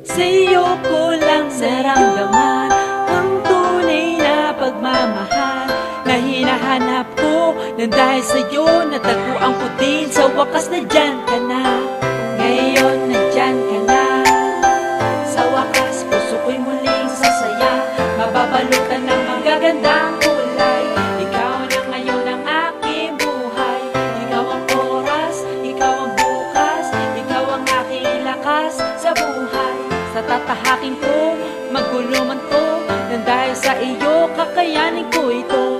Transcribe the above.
Sa'yo ko lang naramdaman ang tunay na pagmamahal na hinahanap ko. Nang dahil sa'yo natagpuan ko din, sa wakas na dyan ka na. Ngayon nandyan ka na. Sa wakas puso ko'y muling sasaya, mababalutan ng magagandang kulay. Ikaw na ngayon ang aking buhay. Ikaw ang oras, ikaw ang bukas, ikaw ang aking lakas sa buhay. Sa tatahakin ko, magulo man to, nang dahil sa iyo kakayanin ko ito.